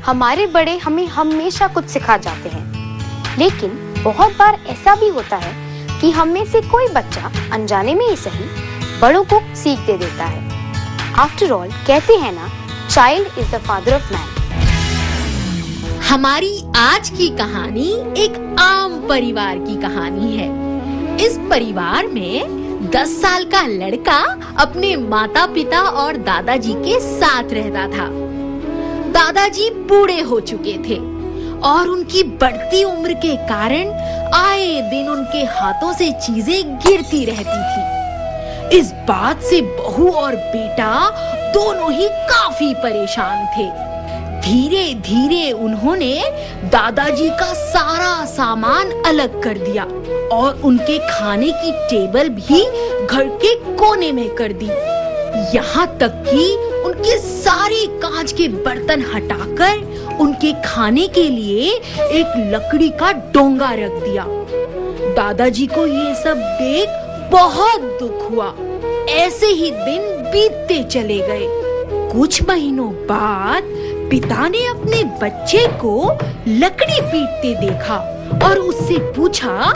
हमारे बड़े हमें हमेशा कुछ सिखा जाते हैं, लेकिन बहुत बार ऐसा भी होता है कि हम में से कोई बच्चा अनजाने में ही सही बड़ों को सीख दे देता है। आफ्टर ऑल कहते हैं ना, child is the father of man. हमारी आज की कहानी एक आम परिवार की कहानी है। इस परिवार में 10 साल का लड़का अपने माता पिता और दादाजी के साथ रहता था। दादाजी बूढ़े हो चुके थे और उनकी बढ़ती उम्र के कारण आए दिन उनके हाथों से चीजें गिरती रहती थी। इस बात से बहू और बेटा दोनों ही काफी परेशान थे। धीरे धीरे उन्होंने दादाजी का सारा सामान अलग कर दिया और उनके खाने की टेबल भी घर के कोने में कर दी। यहाँ तक कि उनके सारे कांच के बर्तन हटाकर उनके खाने के लिए एक लकड़ी का डोंगा रख दिया। दादाजी को ये सब देख बहुत दुख हुआ। ऐसे ही दिन बीतते चले गए। कुछ महीनों बाद पिता ने अपने बच्चे को लकड़ी पीटते देखा और उससे पूछा,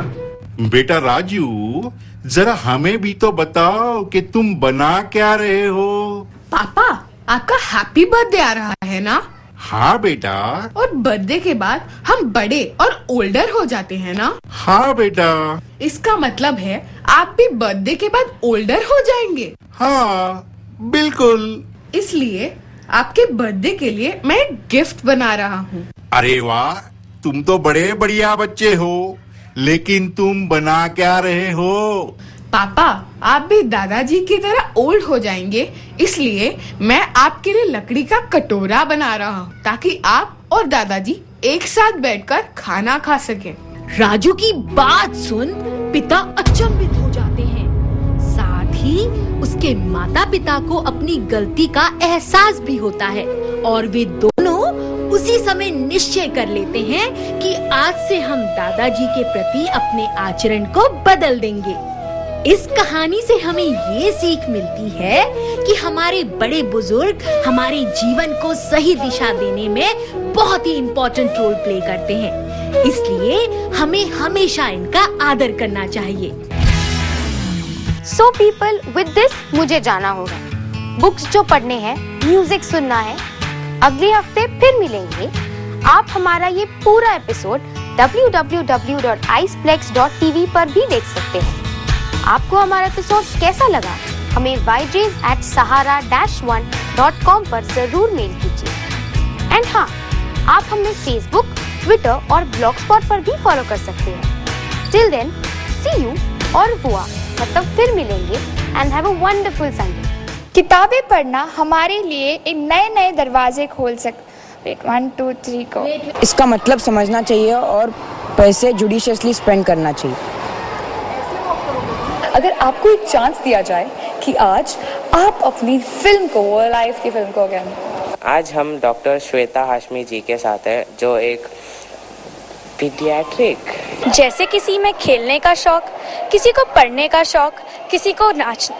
बेटा राजू, जरा हमें भी तो बताओ कि तुम बना क्या रहे हो? पापा, आपका हैप्पी बर्थडे आ रहा है ना? हाँ बेटा। और बर्थडे के बाद हम बड़े और ओल्डर हो जाते हैं ना? हाँ बेटा। इसका मतलब है आप भी बर्थडे के बाद ओल्डर हो जाएंगे? हाँ बिल्कुल। इसलिए आपके बर्थडे के लिए मैं एक गिफ्ट बना रहा हूँ। अरे वाह, तुम तो बड़े बढ़िया बच्चे हो, लेकिन तुम बना क्या रहे हो? पापा, आप भी दादाजी की तरह ओल्ड हो जाएंगे, इसलिए मैं आपके लिए लकड़ी का कटोरा बना रहा हूँ ताकि आप और दादाजी एक साथ बैठकर खाना खा सकें। राजू की बात सुन पिता अचंभित हो जाते हैं। साथ ही उसके माता पिता को अपनी गलती का एहसास भी होता है और वे दोनों उसी समय निश्चय कर लेते हैं कि आज से हम दादाजी के प्रति अपने आचरण को बदल देंगे। इस कहानी से हमें ये सीख मिलती है कि हमारे बड़े बुजुर्ग हमारे जीवन को सही दिशा देने में बहुत ही इम्पोर्टेंट रोल प्ले करते हैं, इसलिए हमें हमेशा इनका आदर करना चाहिए। सो पीपल, विद दिस मुझे जाना होगा। बुक्स जो पढ़ने हैं, म्यूजिक सुनना है। अगले हफ्ते फिर मिलेंगे। आप हमारा ये पूरा एपिसोड www.iceplex.tv पर भी देख सकते हैं। आपको हमारा एपिसोड कैसा लगा? हमें yjays@sahara-1.com पर जरूर मेल कीजिए। एंड हाँ, आप हमें फेसबुक, ट्विटर और ब्लॉगस्पॉट पर भी फॉलो कर सकते हैं। टिल देन, सी यू और हुआ मतलब फिर मिलेंगे and have a wonderful Sunday. किताबें पढ़ना हमारे लिए एक नए दरवाजे खोल सकते। 1 2 3 को इसका मतलब समझना चाहिए और पैसे जुडिशियसली स्पेंड करना चाहिए। अगर आपको एक चांस दिया जाए कि आज आप अपनी फिल्म को, लाइफ की फिल्म को अगेन। आज हम डॉक्टर श्वेता हाशमी जी के साथ हैं, जो एक पीडियाट्रिक। जैसे किसी में खेलने का शौक, किसी को पढ़ने का शौक, किसी को नाच